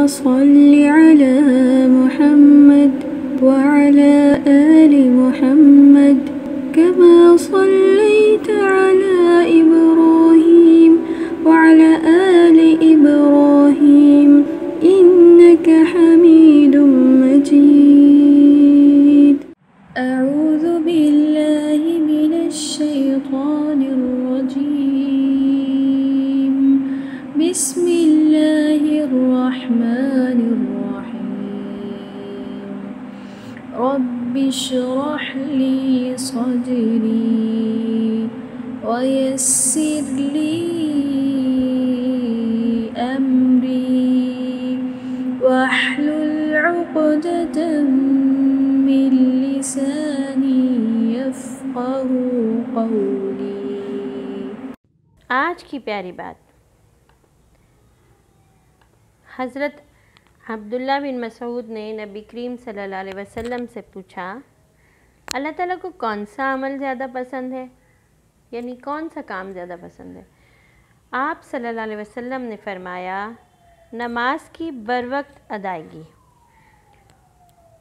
صل على محمد وعلى آل محمد كما صليت على إبراهيم وعلى آل إبراهيم إنك حميد مجيد. أعوذ بالله من الشيطان الرجيم. بسم الله الرحمن الرحيم. رب اشرح لي صدري ويسر لي أمري واحلل عقدة من لساني يفقهوا قولي. آج کی پیاری بات. حضرت عبداللہ بن مسعود نے نبی کریم صلی اللہ علیہ وسلم سے پوچھا، اللہ تعالیٰ کو کون سا عمل زیادہ پسند ہے، یعنی کون سا کام زیادہ پسند ہے؟ آپ صلی اللہ علیہ وسلم نے فرمایا، نماز کی بروقت ادائیگی.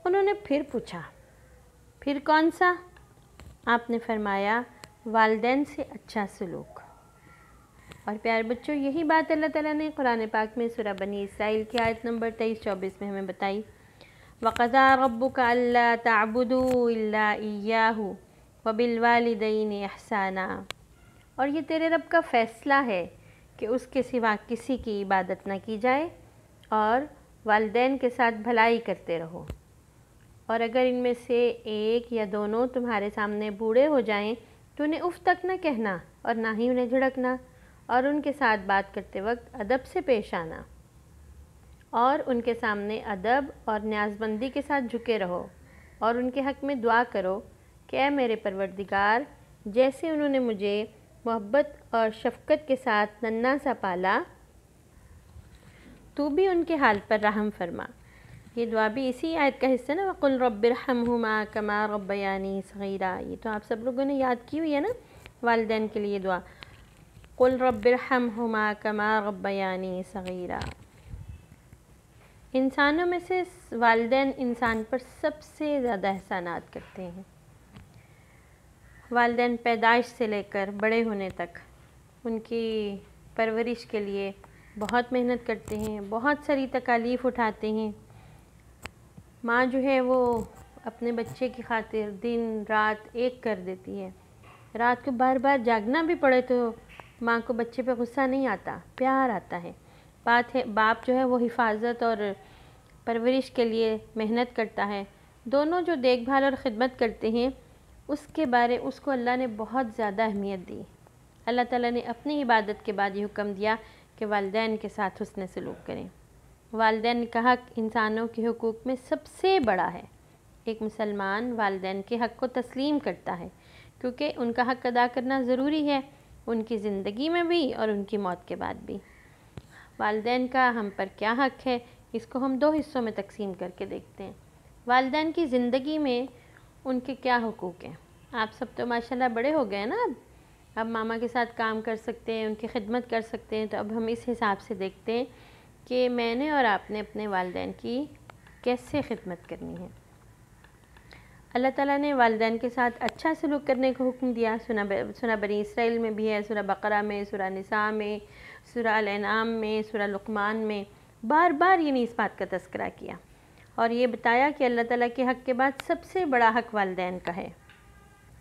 انہوں نے پھر پوچھا، پھر کون سا؟ آپ نے فرمایا، والدین سے اچھا سلوک. اور پیارے بچوں، یہی بات اللہ تعالیٰ نے قرآن پاک میں سورہ بنی اسرائیل کی آیت نمبر 23-24 میں ہمیں بتائی. وَقَضَىٰ رَبُّكَ أَلَّا تَعْبُدُوا إِلَّا إِيَّاهُ وَبِالْوَالِدَيْنِ إِحْسَانًا. اور یہ تیرے رب کا فیصلہ ہے کہ اس کے سوا کسی کی عبادت نہ کی جائے اور والدین کے ساتھ بھلائی کرتے رہو. اور اگر ان میں سے ایک یا دونوں تمہارے سامنے بوڑھے ہو جائیں تو انہیں اف تک نہ کہنا اور نہ ہی انہیں جھڑکنا، اور ان کے ساتھ بات کرتے وقت ادب سے پیش آنا، اور ان کے سامنے ادب اور نیازمندی کے ساتھ جھکے رہو، اور ان کے حق میں دعا کرو کہ اے میرے پروردگار، جیسے انہوں نے مجھے محبت اور شفقت کے ساتھ ننھا سا پالا، تو بھی ان کے حال پر رحم فرما. یہ دعا بھی اسی آیت کا حصہ نا، وَقُلْ رَبِّ ارْحَمْهُمَا كَمَا رَبَّيَانِي صَغِيرًا. یہ تو آپ سب لوگوں نے یاد کی ہوئی ہے نا، والدین کے لیے دعا. قُلْ رَبِّ ارْحَمْهُمَا كَمَا رَبَّيَانِي صَغِيرًا. انسانوں میں سے والدین انسان پر سب سے زیادہ احسانات کرتے ہیں. والدین پیدائش سے لے کر بڑے ہونے تک ان کی پرورش کے لیے بہت محنت کرتے ہیں، بہت ساری تکالیف اٹھاتے ہیں. ماں جو ہے وہ اپنے بچے کی خاطر دن رات ایک کر دیتی ہے. رات کو بار بار جاگنا بھی پڑے تو ماں کو بچے پہ غصہ نہیں آتا، پیار آتا ہے. بات ہے باپ جو ہے وہ حفاظت اور پرورش کے لیے محنت کرتا ہے. دونوں جو دیکھ بھال اور خدمت کرتے ہیں اس کو اللہ نے بہت زیادہ اہمیت دی. اللہ تعالیٰ نے اپنی عبادت کے بعد یہ حکم دیا کہ والدین کے ساتھ حسن سلوک کریں. والدین کا حق انسانوں کے حقوق میں سب سے بڑا ہے. ایک مسلمان والدین کے حق کو تسلیم کرتا ہے کیونکہ ان کا حق ادا کرنا ضروری ہے، ان کی زندگی میں بھی اور ان کی موت کے بعد بھی. والدین کا ہم پر کیا حق ہے، اس کو ہم 2 حصوں میں تقسیم کر کے دیکھتے ہیں. والدین کی زندگی میں ان کے کیا حقوق ہیں. آپ سب تو ماشاءاللہ بڑے ہو گئے نا، اب ماما کے ساتھ کام کر سکتے ہیں، ان کی خدمت کر سکتے ہیں. تو اب ہم اس حساب سے دیکھتے ہیں کہ میں نے اور آپ نے اپنے والدین کی کیسے خدمت کرنی ہے. اللہ تعالیٰ نے والدین کے ساتھ اچھا سلوک کرنے کا حکم دیا. سورہ بنی اسرائیل میں بھی ہے، سورہ بقرہ میں، سورہ نساء میں، سورہ الانعام میں، سورہ لقمان میں بار بار اس بات کا تذکرہ کیا اور یہ بتایا کہ اللہ تعالیٰ کے حق کے بعد سب سے بڑا حق والدین کا ہے.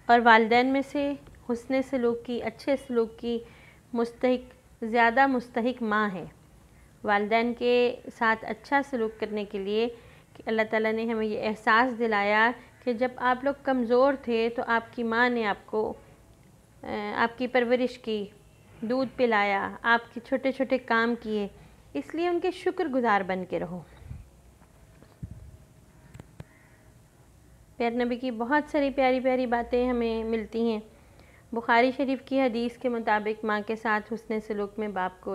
اور والدین میں سے حسن سلوک کی، اچھے سلوک کی زیادہ مستحق ماں ہے. والدین کے ساتھ اچھا سلوک کرنے کے لیے کہ اللہ تعالیٰ نے ہمیں یہ احساس دلایا کہ جب آپ لوگ کمزور تھے تو آپ کی ماں نے آپ کی پرورش کی، دودھ پلایا، آپ کے چھوٹے چھوٹے کام کیے، اس لیے ان کے شکر گزار بن کے رہو. پیارے نبی کی بہت ساری پیاری پیاری باتیں ہمیں ملتی ہیں. بخاری شریف کی حدیث کے مطابق ماں کے ساتھ حسن سلوک میں باپ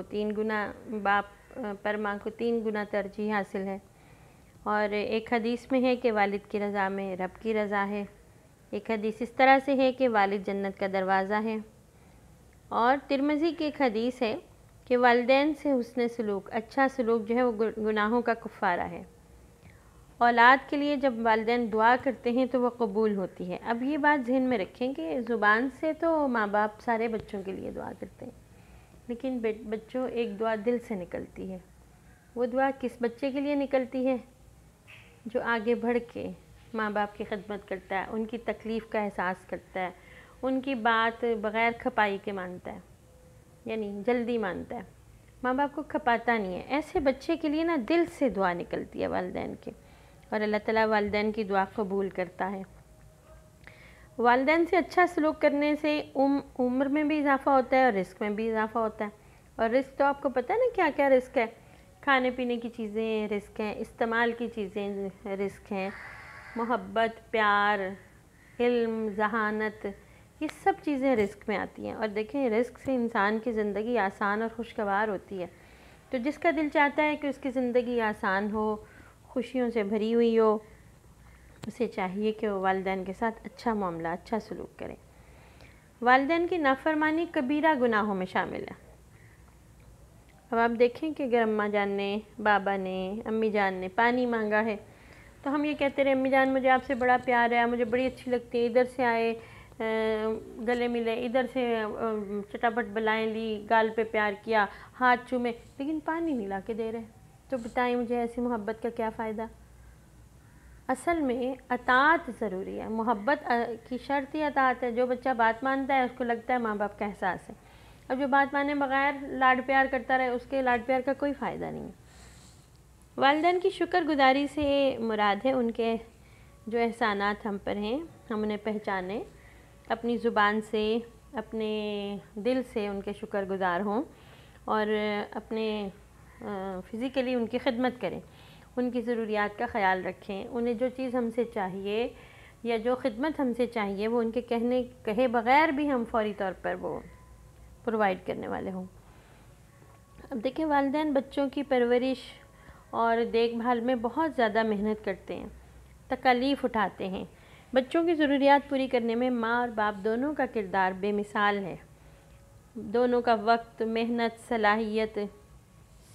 پر ماں کو 3 گنا ترجیح حاصل ہے. اور ایک حدیث میں ہے کہ والد کی رضا میں رب کی رضا ہے. ایک حدیث اس طرح سے ہے کہ والد جنت کا دروازہ ہے. اور ترمذی کی ایک حدیث ہے کہ والدین سے حسن سلوک، اچھا سلوک جو ہے وہ گناہوں کا کفارہ ہے۔ اولاد کے لیے جب والدین دعا کرتے ہیں تو وہ قبول ہوتی ہے۔ اب یہ بات ذہن میں رکھیں کہ زبان سے تو ماں باپ سارے بچوں کے لیے دعا کرتے ہیں، لیکن بچوں ایک دعا دل سے نکلتی ہے۔ وہ دعا کس بچے کے لیے نکلتی ہے؟ جو آگے بڑھ کے ماں باپ کی خدمت کرتا ہے، ان کی تکلیف کا احساس کرتا ہے، ان کی بات بغیر کھپائی کے مانتا ہے، یعنی جلدی مانتا ہے، ماں باپ کو کھپاتا نہیں ہے۔ ایسے بچے کے لیے نا دل سے دعا نکلتی ہے والدین کے، اور اللہ تعالیٰ والدین کی دعا قبول کرتا ہے۔ والدین سے اچھا سلوک کرنے سے عمر میں بھی اضافہ ہوتا ہے اور رزق میں بھی اضافہ ہوتا ہے۔ اور رزق تو آپ کو پتہ ہے نا کیا کیا رزق ہے؟ کھانے پینے کی چیزیں رزق ہیں، استعمال کی چیزیں رزق ہیں، محبت، پیار، علم، ذہانت، یہ سب چیزیں رزق میں آتی ہیں۔ اور دیکھیں رزق سے انسان کی زندگی آسان اور خوشگوار ہوتی ہے۔ تو جس کا دل چاہتا ہے کہ اس کی زندگی آسان ہو، خوشیوں سے بھری ہوئی ہو، اسے چاہیے کہ وہ والدین کے ساتھ اچھا معاملہ، اچھا سلوک کرے۔ والدین کی نافرمانی کبیرہ گناہوں میں شامل ہے۔ اب آپ دیکھیں کہ اگر اماں جان نے، بابا نے، امی جان نے پانی مانگا ہے تو ہم یہ کہتے رہے امی جان مجھے آپ سے بڑا پیار ہے، مجھے بڑی اچھی لگتی ہے، ادھر سے آئے گلے ملے، ادھر سے چٹاپٹ بلائیں لی، گال پہ پیار کیا، ہاتھ چومے، لیکن پانی نہیں لا کے دے رہے، تو بتائیں مجھے ایسی محبت کا کیا فائدہ؟ اصل میں اطاعت ضروری ہے، محبت کی شرط ہی اطاعت ہے۔ جو بچہ بات مانتا ہے اس کو لگتا ہے ماں باپ کا احساس ہے، اور جو بات مانے بغیر لاڈ پیار کرتا رہے اس کے لاڈ پیار کا کوئی فائدہ نہیں ہے۔ والدین کی شکر گزاری سے مراد ہے ان کے جو احسانات ہم پر ہیں ہم انہیں پہچانیں، اپنی زبان سے، اپنے دل سے ان کے شکر گزار ہوں، اور اپنے فزیکلی ان کی خدمت کریں، ان کی ضروریات کا خیال رکھیں، انہیں جو چیز ہم سے چاہیے یا جو خدمت ہم سے چاہیے وہ ان کے کہے بغیر بھی ہم فوری طور پر وہ پرووائڈ کرنے والے ہوں۔ اب دیکھیں والدین بچوں کی پرورش اور دیکھ بھال میں بہت زیادہ محنت کرتے ہیں، تکالیف اٹھاتے ہیں۔ بچوں کی ضروریات پوری کرنے میں ماں اور باپ دونوں کا کردار بے مثال ہے۔ دونوں کا وقت، محنت، صلاحیت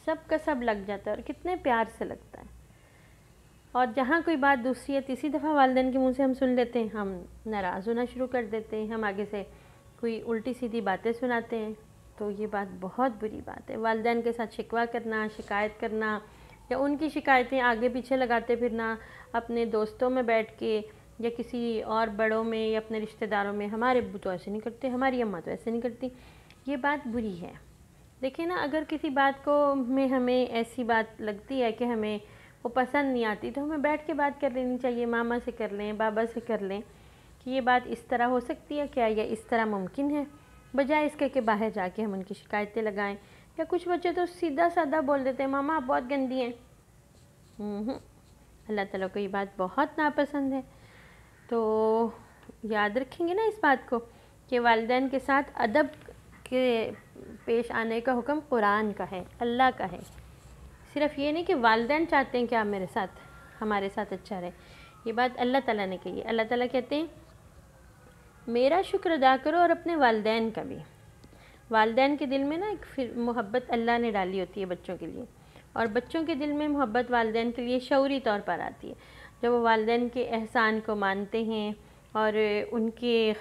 سب کا سب لگ جاتا ہے، اور کتنے پیار سے لگتا ہے۔ اور جہاں کوئی بات دوسری یا تیسری دفعہ والدین کے منہ سے ہم سن لیتے ہیں، ہم ناراض ہونا شروع کر دیتے ہیں، ہم آگے سے کوئی الٹی سیدھی باتیں سناتے ہیں، تو یہ بات بہت بری بات ہے۔ والدین کے ساتھ شکوہ کرنا، شکایت کرنا، یا ان کی شکایتیں آگے پیچھے لگاتے پھرنا، اپنے دوستوں میں بیٹھ کے یا کسی اور بڑوں میں یا اپنے رشتہ داروں میں، ہمارے ابو تو ایسے نہیں کرتے، ہماری اماں تو ایسے نہیں کرتی، یہ بات بری ہے۔ دیکھیں نا، اگر کسی بات کو ہمیں ایسی بات لگتی ہے کہ ہمیں وہ پسند نہیں آتی تو ہمیں بیٹھ کے بات کر لینی چاہیے، ماما سے کر لیں، بابا سے کر لیں کہ یہ بات اس طرح ہو سکتی ہے کیا، یا اس طرح ممکن ہے، بجائے اس کے کہ باہر جا کے ہم ان کی شکایتیں لگائیں۔ یا کچھ بچے تو سیدھا سادہ بول دیتے ہیں، ماما آپ بہت گندی ہیں۔ اللہ تعالیٰ کو یہ بات بہت ناپسند ہے۔ تو یاد رکھیں گے نا اس بات کو کہ والدین کے ساتھ ادب کے پیش آنے کا حکم قرآن کا ہے، اللہ کا ہے۔ صرف یہ نہیں کہ والدین چاہتے ہیں کہ آپ ہمارے ساتھ اچھا رہے، یہ بات اللہ تعالیٰ نے کہی ہے۔ اللہ تعالیٰ کہتے ہیں میرا شکر ادا کرو اور اپنے والدین کا بھی۔ والدین کے دل میں نا ایک محبت اللہ نے ڈالی ہوتی ہے بچوں کے لیے، اور بچوں کے دل میں محبت والدین کے لیے شعوری طور پر آتی ہے۔ جب وہ والدین کے احسان کو مانتے ہیں اور ان کی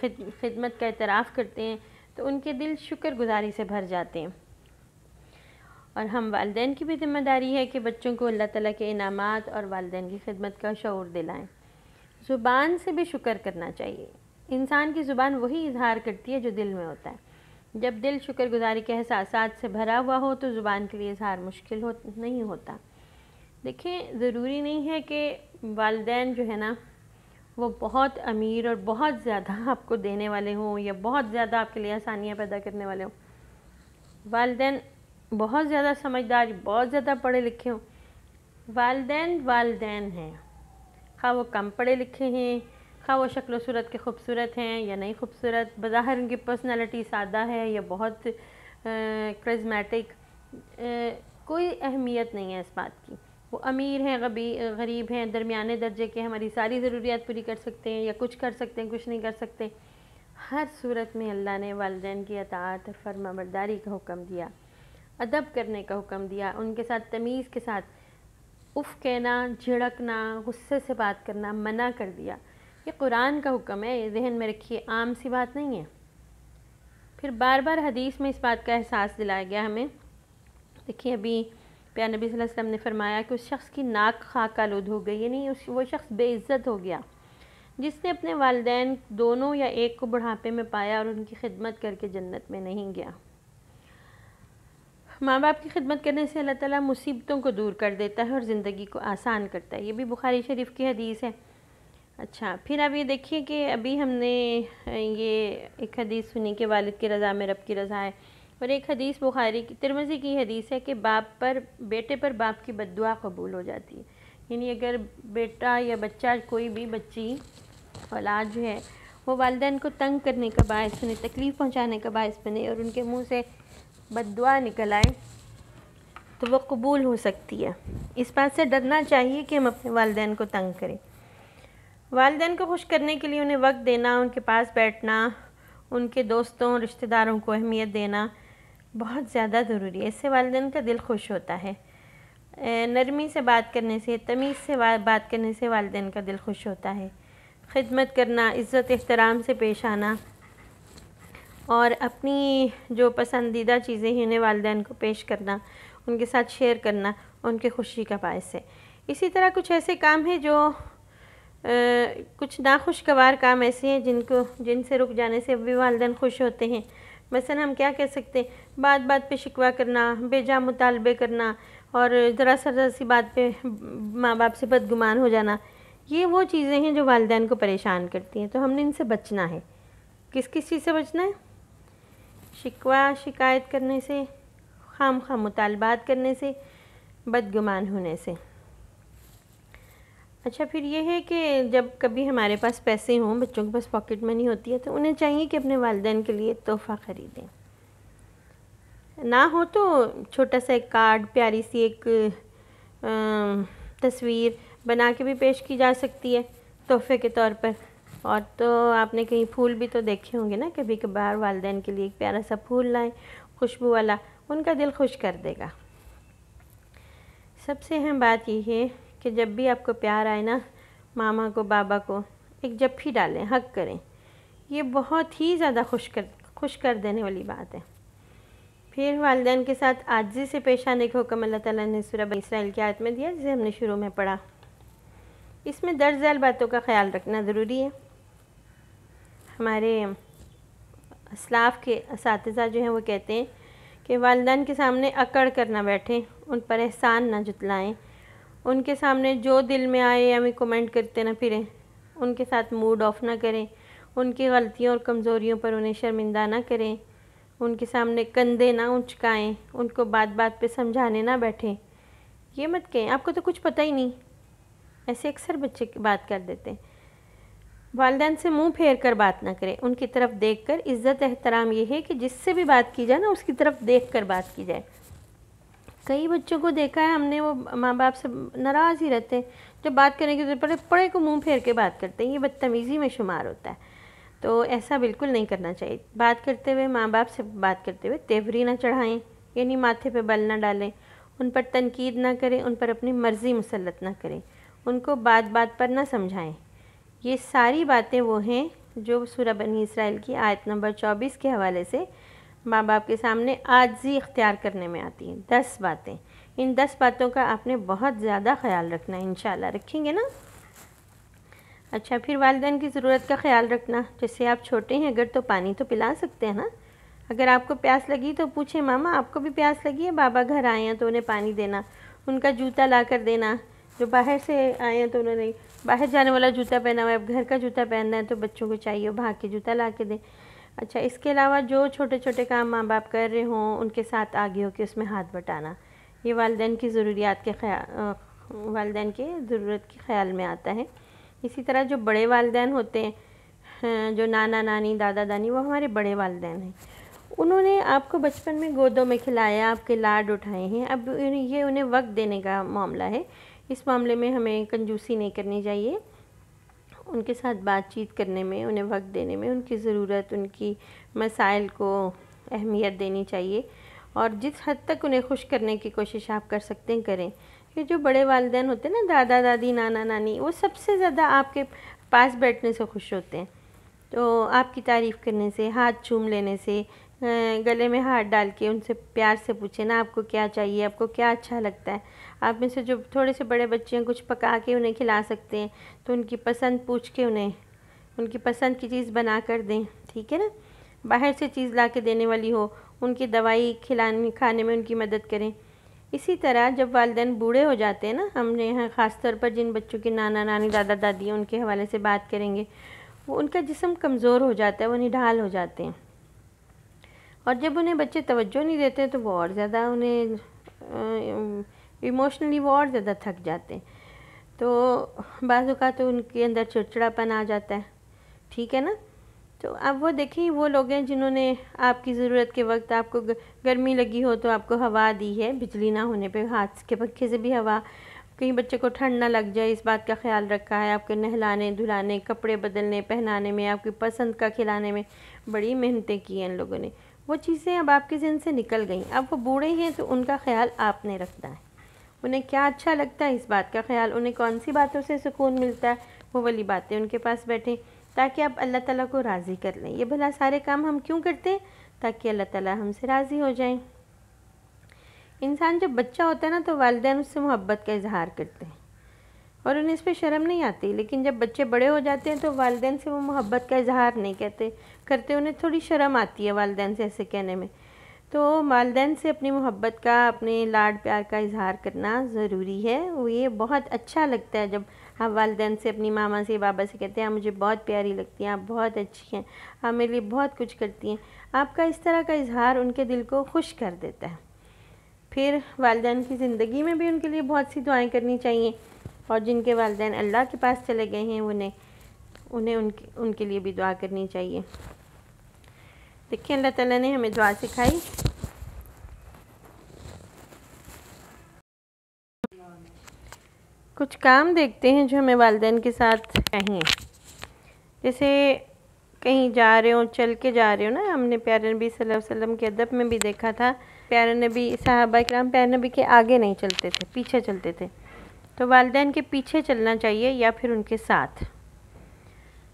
خدمت کا اعتراف کرتے ہیں تو ان کے دل شکر گزاری سے بھر جاتے ہیں۔ اور ہم والدین کی بھی ذمہ داری ہے کہ بچوں کو اللہ تعالیٰ کے انعامات اور والدین کی خدمت کا شعور دلائیں۔ زبان سے بھی شکر کرنا چاہیے۔ انسان کی زبان وہی اظہار کرتی ہے جو دل میں ہوتا ہے۔ جب دل شکر گزاری کے احساسات سے بھرا ہوا ہو تو زبان کے لیے اظہار مشکل نہیں ہوتا۔ دیکھیں ضروری نہیں ہے کہ والدین جو ہے نا وہ بہت امیر اور بہت زیادہ آپ کو دینے والے ہوں یا بہت زیادہ آپ کے لیے آسانیاں پیدا کرنے والے ہوں۔ والدین بہت زیادہ سمجھدار، بہت زیادہ پڑھے لکھے ہوں، والدین ہیں، خواہ وہ کم پڑھے لکھے ہیں، خواہ وہ شکل و صورت کے خوبصورت ہیں یا نہیں خوبصورت، بظاہر ان کی پرسنالٹی سادہ ہے یا بہت کرزمیٹک، کوئی اہمیت نہیں ہے اس بات کی۔ وہ امیر ہیں، غریب ہیں، درمیانے درجے کے، ہماری ساری ضروریات پوری کر سکتے ہیں یا کچھ کر سکتے ہیں، کچھ نہیں کر سکتے۔ ہر صورت میں اللہ نے والدین کی اطاعت اور فرما برداری کا حکم دیا۔ ادب کرنے کا حکم دیا، ان کے ساتھ تمیز کے ساتھ اف کہنا، جھڑکنا، غصے سے بات کرنا منع کر دیا۔ یہ قرآن کا حکم ہے، یہ ذہن میں رکھیے، عام سی بات نہیں ہے۔ پھر بار بار حدیث میں اس بات کا احساس دلایا گیا ہمیں۔ دیکھیے ابھی پیارے نبی صلی اللہ علیہ وسلم نے فرمایا کہ اس شخص کی ناک خاک آلود ہو گئی، یعنی وہ شخص بے عزت ہو گیا جس نے اپنے والدین دونوں یا ایک کو بڑھاپے میں پایا اور ان کی خدمت کر کے جنت میں نہیں گیا۔ ماں باپ کی خدمت کرنے سے اللہ تعالیٰ مصیبتوں کو دور کر دیتا ہے اور زندگی کو آسان کرتا ہے، یہ بھی بخاری شریف کی حدیث ہے۔ اچھا، پھر اب یہ دیکھیے کہ ابھی ہم نے یہ ایک حدیث سنی کہ والد کی رضا میں رب کی رضا ہے، اور ایک حدیث بخاری کی ترمذی کی حدیث ہے کہ بیٹے پر باپ کی بد دعا قبول ہو جاتی ہے، یعنی اگر بیٹا یا بچہ کوئی بھی بچی اولاد جو ہے وہ والدین کو تنگ کرنے کا باعث بنے، تکلیف پہنچانے کا باعث بنے اور ان کے منہ سے بد دعا نکل آئے تو وہ قبول ہو سکتی ہے۔ اس بات سے ڈرنا چاہیے کہ ہم اپنے والدین کو تنگ کریں۔ والدین کو خوش کرنے کے لیے انہیں وقت دینا، ان کے پاس بیٹھنا، ان کے دوستوں رشتہ داروں کو اہمیت دینا بہت زیادہ ضروری ہے، اس سے والدین کا دل خوش ہوتا ہے۔ نرمی سے بات کرنے سے، تمیز سے بات کرنے سے والدین کا دل خوش ہوتا ہے۔ خدمت کرنا، عزت احترام سے پیش آنا اور اپنی جو پسندیدہ چیزیں ہیں انہیں والدین کو پیش کرنا، ان کے ساتھ شیئر کرنا ان کی خوشی کا باعث ہے۔ اسی طرح کچھ ایسے کام ہیں جو کچھ ناخوشگوار کام ایسے ہیں جن سے رک جانے سے بھی والدین خوش ہوتے ہیں۔ مثلا ہم کیا کہہ سکتے ہیں، بات بات پہ شکوہ کرنا، بے جا مطالبے کرنا اور ذرا سی بات پہ ماں باپ سے بدگمان ہو جانا، یہ وہ چیزیں ہیں جو والدین کو پریشان کرتی ہیں، تو ہم نے ان سے بچنا ہے۔ کس چیز سے بچنا ہے؟ شکوہ شکایت کرنے سے، خام مطالبات کرنے سے، بدگمان ہونے سے۔ اچھا، پھر یہ ہے کہ جب کبھی ہمارے پاس پیسے ہوں، بچوں کے پاس پاکٹ منی ہوتی ہے، تو انہیں چاہیے کہ اپنے والدین کے لیے تحفہ خریدیں۔ نہ ہو تو چھوٹا سا ایک کارڈ، پیاری سی ایک تصویر بنا کے بھی پیش کی جا سکتی ہے تحفے کے طور پر۔ اور تو آپ نے کہیں پھول بھی تو دیکھے ہوں گے نا، کبھی کبھار والدین کے لیے ایک پیارا سا پھول لائیں خوشبو والا، ان کا دل خوش کر دے گا۔ سب سے اہم بات یہ ہے کہ جب بھی آپ کو پیار آئے نا، ماما کو بابا کو ایک جپھی ڈالیں، حق کریں، یہ بہت ہی زیادہ خوش کر دینے والی بات ہے۔ پھر والدین کے ساتھ عاجزی سے پیش آنے کا حکم اللہ تعالیٰ نے سورہ بنی اسرائیل کی آیت میں دیا، جسے ہم نے شروع میں پڑھا۔ اس میں درج ذیل باتوں کا خیال رکھنا ضروری ہے۔ ہمارے اسلاف کے اساتذہ جو ہیں وہ کہتے ہیں کہ والدین کے سامنے اکڑ کر نہ بیٹھیں، ان پر احسان نہ جتلائیں، ان کے سامنے جو دل میں آئے یا میں کمنٹ کرتے نہ پھریں، ان کے ساتھ موڈ آف نہ کریں، ان کی غلطیوں اور کمزوریوں پر انہیں شرمندہ نہ کریں، ان کے سامنے کندھے نہ اچکائیں، ان کو بات بات پہ سمجھانے نہ بیٹھیں۔ یہ مت کہیں آپ کو تو کچھ پتہ ہی نہیں، ایسے اکثر بچے بات کر دیتے ہیں۔ والدین سے منہ پھیر کر بات نہ کریں، ان کی طرف دیکھ کر۔ عزت احترام یہ ہے کہ جس سے بھی بات کی جائے نا، اس کی طرف دیکھ کر بات کی جائے۔ کئی بچوں کو دیکھا ہے ہم نے، وہ ماں باپ سے ناراض ہی رہتے ہیں، جب بات کرنے کی ضرورت پڑے کو منہ پھیر کے بات کرتے ہیں، یہ بدتمیزی میں شمار ہوتا ہے۔ تو ایسا بالکل نہیں کرنا چاہیے۔ بات کرتے ہوئے، ماں باپ سے بات کرتے ہوئے تیوری نہ چڑھائیں، یعنی ماتھے پہ بل نہ ڈالیں، ان پر تنقید نہ کریں، ان پر اپنی مرضی مسلط نہ کریں، ان کو بات بات پر نہ سمجھائیں۔ یہ ساری باتیں وہ ہیں جو سورہ بنی اسرائیل کی آیت نمبر 24 کے حوالے سے ماں باپ کے سامنے عاجزی اختیار کرنے میں آتی ہیں۔ 10 باتیں، ان 10 باتوں کا آپ نے بہت زیادہ خیال رکھنا ہے، انشاءاللہ رکھیں گے نا؟ اچھا، پھر والدین کی ضرورت کا خیال رکھنا، جیسے آپ چھوٹے ہیں اگر تو پانی تو پلا سکتے ہیں نا۔ اگر آپ کو پیاس لگی تو پوچھیں، ماما آپ کو بھی پیاس لگی ہے؟ بابا گھر آئے ہیں تو انہیں پانی دینا، ان کا جوتا لا کر دینا، جو باہر سے آئے ہیں تو انہوں نے باہر جانے والا جوتا پہنا ہوا ہے، اب گھر کا جوتا پہننا ہے تو بچوں کو چاہیے بھاگ کے جوتا لا کے دیں۔ اچھا، اس کے علاوہ جو چھوٹے چھوٹے کام ماں باپ کر رہے ہوں ان کے ساتھ آگے ہو کے اس میں ہاتھ بٹانا، یہ والدین کی ضروریات کے والدین کے ضرورت کے خیال میں آتا ہے۔ اسی طرح جو بڑے والدین ہوتے ہیں، جو نانا نانی دادا دانی، وہ ہمارے بڑے والدین ہیں، انہوں نے آپ کو بچپن میں گودوں میں کھلایا، آپ کے لاڈ اٹھائے ہیں، اب یہ انہیں وقت دینے کا معاملہ ہے۔ اس معاملے میں ہمیں کنجوسی نہیں کرنی چاہیے، ان کے ساتھ بات چیت کرنے میں، انہیں وقت دینے میں، ان کی ضرورت، ان کی مسائل کو اہمیت دینی چاہیے، اور جس حد تک انہیں خوش کرنے کی کوشش آپ کر سکتے ہیں کریں. یہ جو بڑے والدین ہوتے ہیں نا، دادا دادی نانا نانی، وہ سب سے زیادہ آپ کے پاس بیٹھنے سے خوش ہوتے ہیں. تو آپ کی تعریف کرنے سے، ہاتھ چوم لینے سے، گلے میں ہاتھ ڈال کے ان سے پیار سے پوچھیں نا آپ کو کیا چاہیے، آپ کو کیا اچھا لگتا ہے. آپ میں سے جو تھوڑے سے بڑے بچے ہیں کچھ پکا کے انہیں کھلا سکتے ہیں تو ان کی پسند پوچھ کے انہیں ان کی پسند کی چیز بنا کر دیں. ٹھیک ہے نا. باہر سے چیز لا کے دینے والی ہو، ان کی دوائی کھانے میں ان کی مدد کریں. اسی طرح جب والدین بوڑھے ہو جاتے ہیں نا، ہم نے یہاں خاص طور پر جن بچوں کے نانا نانی دادا دادی ہیں ان کے حوالے سے بات کریں گے، وہ ان کا جسم کمزور ہو جاتا ہے، وہ نڈھال ہو جاتے ہیں. اور جب انہیں بچے توجہ نہیں دیتے تو وہ اور زیادہ انہیں ایموشنلی وہ اور زیادہ تھک جاتے ہیں. تو بعض اوقات تو ان کے اندر چڑچڑاپن آ جاتا ہے. ٹھیک ہے نا. تو اب وہ دیکھیں وہ لوگ ہیں جنہوں نے آپ کی ضرورت کے وقت آپ کو گرمی لگی ہو تو آپ کو ہوا دی ہے، بجلی نہ ہونے پہ ہاتھ کے پنکھے سے بھی ہوا، کہیں بچے کو ٹھنڈ نہ لگ جائے اس بات کا خیال رکھا ہے، آپ کے نہلانے دھلانے، کپڑے بدلنے پہنانے میں، آپ کی پسند کا کھلانے میں بڑی محنتیں کی ہیں ان لوگوں نے. وہ چیزیں اب آپ کے ذہن سے نکل گئیں. اب وہ بوڑھے ہیں تو ان کا خیال آپ نے رکھنا ہے. انہیں کیا اچھا لگتا ہے اس بات کا خیال، انہیں کون سی باتوں سے سکون ملتا ہے، وہ والی باتیں ان کے پاس بیٹھیں تاکہ آپ اللہ تعالیٰ کو راضی کر لیں. یہ بھلا سارے کام ہم کیوں کرتے ہیں؟ تاکہ اللہ تعالیٰ ہم سے راضی ہو جائیں. انسان جب بچہ ہوتا ہے نا تو والدین اس سے محبت کا اظہار کرتے ہیں اور انہیں اس پہ شرم نہیں آتی. لیکن جب بچے بڑے ہو جاتے ہیں تو والدین سے وہ محبت کا اظہار نہیں کرتے، انہیں تھوڑی شرم آتی ہے والدین سے ایسے کہنے میں. تو والدین سے اپنی محبت کا، اپنے لاڈ پیار کا اظہار کرنا ضروری ہے. وہ یہ بہت اچھا لگتا ہے جب آپ والدین سے، اپنی ماما سے، بابا سے کہتے ہیں آپ مجھے بہت پیاری لگتی ہیں، آپ بہت اچھی ہیں، آپ میرے لیے بہت کچھ کرتی ہیں. آپ کا اس طرح کا اظہار ان کے دل کو خوش کر دیتا ہے. پھر والدین کی زندگی میں بھی ان کے لیے بہت سی دعائیں کرنی چاہیے، اور جن کے والدین اللہ کے پاس چلے گئے ہیں انہیں ان کے لیے بھی دعا کرنی چاہیے. دیکھیں اللہ تعالیٰ نے ہمیں دعا سکھائی. کچھ کام دیکھتے ہیں جو ہمیں والدین کے ساتھ چاہیے. جیسے کہیں جا رہے ہوں، چل کے جا رہے ہوں نا، ہم نے پیارے نبی صلی اللہ علیہ وسلم کے ادب میں بھی دیکھا تھا، پیارے نبی، صحابہ کرام پیارے نبی کے آگے نہیں چلتے تھے، پیچھے چلتے تھے. تو والدین کے پیچھے چلنا چاہیے یا پھر ان کے ساتھ.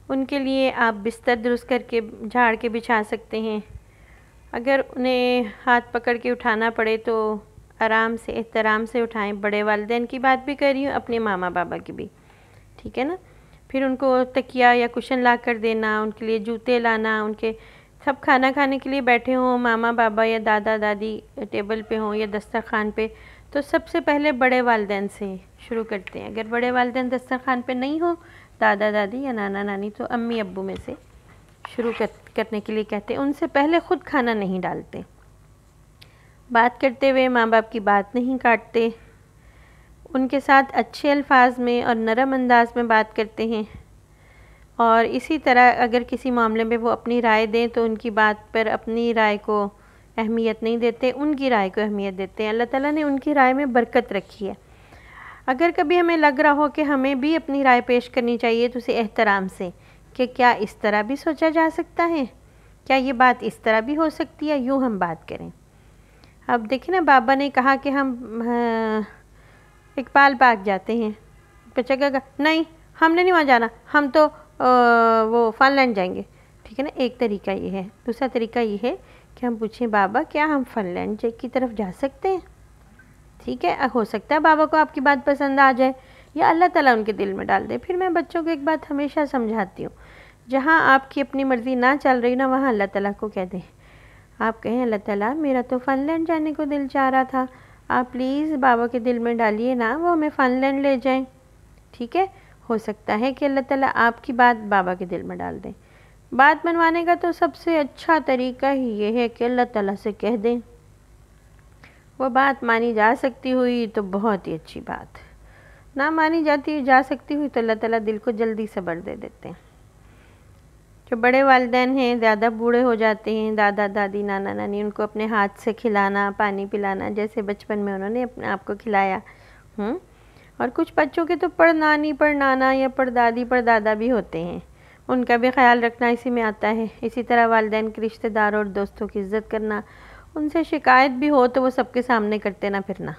ان کے لیے آپ بستر درست کر کے جھاڑ کے بچھا سکتے ہیں. اگر انہیں ہاتھ پکڑ کے اٹھانا پڑے تو آرام سے، احترام سے اٹھائیں. بڑے والدین کی بات بھی کر رہی ہوں، اپنے ماما بابا کی بھی. ٹھیک ہے نا. پھر ان کو تکیہ یا کشن لا کر دینا، ان کے لیے جوتے لانا، ان کے سب کھانا کھانے کے لیے بیٹھے ہوں، ماما بابا یا دادا دادی ٹیبل پہ ہوں یا دسترخوان پہ، تو سب سے پہلے بڑے والدین سے شروع کرتے ہیں. اگر بڑے والدین دسترخوان پہ نہیں ہوں، دادا دادی یا نانا نانی، تو امی ابو میں سے شروع کرنے کے لیے کہتے ہیں. ان سے پہلے خود کھانا نہیں ڈالتے. بات کرتے ہوئے ماں باپ کی بات نہیں کاٹتے. ان کے ساتھ اچھے الفاظ میں اور نرم انداز میں بات کرتے ہیں. اور اسی طرح اگر کسی معاملے میں وہ اپنی رائے دیں تو ان کی بات پر اپنی رائے کو اہمیت نہیں دیتے، ان کی رائے کو اہمیت دیتے ہیں. اللہ تعالیٰ نے ان کی رائے میں برکت رکھی ہے. اگر کبھی ہمیں لگ رہا ہو کہ ہمیں بھی اپنی رائے پیش کرنی چاہیے تو اسے احترام سے، کہ کیا اس طرح بھی سوچا جا سکتا ہے، کیا یہ بات اس طرح بھی ہو سکتی ہے، یوں ہم بات کریں. اب دیکھیں نا، بابا نے کہا کہ ہم اقبال پارک جاتے ہیں. بچہ کہا نہیں ہم نے نہیں وہاں جانا، ہم تو وہ فن لینڈ جائیں گے. ٹھیک ہے نا. ایک طریقہ یہ ہے. دوسرا طریقہ یہ ہے کہ ہم پوچھیں بابا کیا ہم فن لینڈ کی طرف جا سکتے ہیں. ٹھیک ہے. ہو سکتا ہے بابا کو آپ کی بات پسند آ جائے یا اللہ تعالیٰ ان کے دل میں ڈال دے. پھر میں بچوں کو ایک بات ہمیشہ سمجھاتی ہوں، جہاں آپ کی اپنی مرضی نہ چل رہی نا، وہاں اللہ تعالیٰ کو کہہ دیں. آپ کہیں اللہ تعالیٰ میرا تو فن لینڈ جانے کو دل چاہ رہا تھا، آپ پلیز بابا کے دل میں ڈالیے نا، وہ ہمیں فن لینڈ لے جائیں. ٹھیک ہے. ہو سکتا ہے کہ اللہ تعالیٰ آپ کی بات بابا کے دل میں ڈال دیں. بات منوانے کا تو سب سے اچھا طریقہ ہی یہ ہے کہ اللہ تعالیٰ سے کہہ دیں. وہ بات مانی جا سکتی ہوئی تو بہت ہی اچھی بات، نہ مانی جا سکتی ہوئی تو اللہ تعالیٰ دل کو جلدی صبر دے دیتے ہیں. جو بڑے والدین ہیں، زیادہ بوڑھے ہو جاتے ہیں، دادا دادی نانا نانی، ان کو اپنے ہاتھ سے کھلانا، پانی پلانا، جیسے بچپن میں انہوں نے اپنے آپ کو کھلایا. اور کچھ بچوں کے تو پڑ نانی پڑ نانا یا پڑ دادی پڑ دادا بھی ہوتے ہیں، ان کا بھی خیال رکھنا اسی میں آتا ہے. اسی طرح والدین کے رشتہ داروں اور دوستوں کی عزت کرنا، ان سے شکایت بھی ہو تو وہ سب کے سامنے کرتے نہ پھرنا۔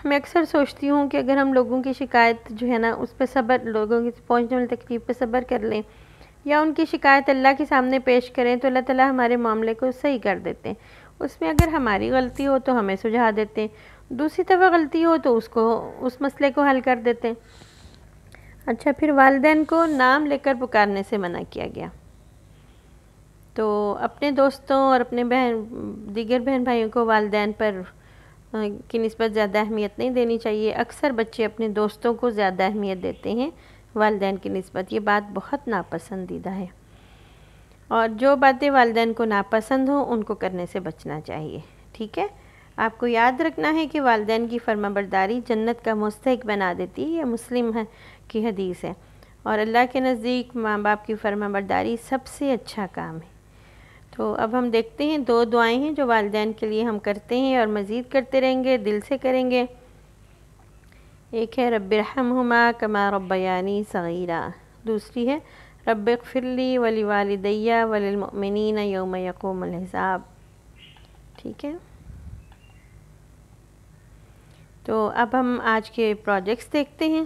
میں اکثر سوچتی ہوں کہ اگر ہم لوگوں کی شکایت جو ہے نا اس پہ صبر، لوگوں کی پہنچنے والی تکلیف پہ صبر کر لیں یا ان کی شکایت اللہ کے سامنے پیش کریں تو اللہ تعالیٰ ہمارے معاملے کو صحیح کر دیتے ہیں۔ اس میں اگر ہماری غلطی ہو تو ہمیں سجھا دیتے ہیں، دوسری طرف غلطی ہو تو اس مسئلے کو حل کر دیتے ہیں۔ اچھا، پھر والدین کو نام لے کر پکارنے سے منع کیا گیا۔ تو اپنے دوستوں اور اپنے دیگر بہن بھائیوں کو والدین پر کی نسبت زیادہ اہمیت نہیں دینی چاہیے۔ اکثر بچے اپنے دوستوں کو زیادہ اہمیت دیتے ہیں والدین کی نسبت، یہ بات بہت ناپسندیدہ ہے، اور جو باتیں والدین کو ناپسند ہوں ان کو کرنے سے بچنا چاہیے، ٹھیک ہے؟ آپ کو یاد رکھنا ہے کہ والدین کی فرما برداری جنت کا مستحق بنا دیتی ہے، یہ مسلم کی حدیث ہے، اور اللہ کے نزدیک ماں باپ کی فرما برداری سب سے اچھا کام ہے۔ تو اب ہم دیکھتے ہیں 2 دعائیں ہیں جو والدین کے لیے ہم کرتے ہیں اور مزید کرتے رہیں گے، دل سے کریں گے۔ ایک ہے رب ارحمہما کما ربیانی صغیرا، دوسری ہے رب اغفر لی ولوالدی وللمؤمنین یوم یقوم الحساب، ٹھیک ہے؟ تو اب ہم آج کے پروجیکٹس دیکھتے ہیں۔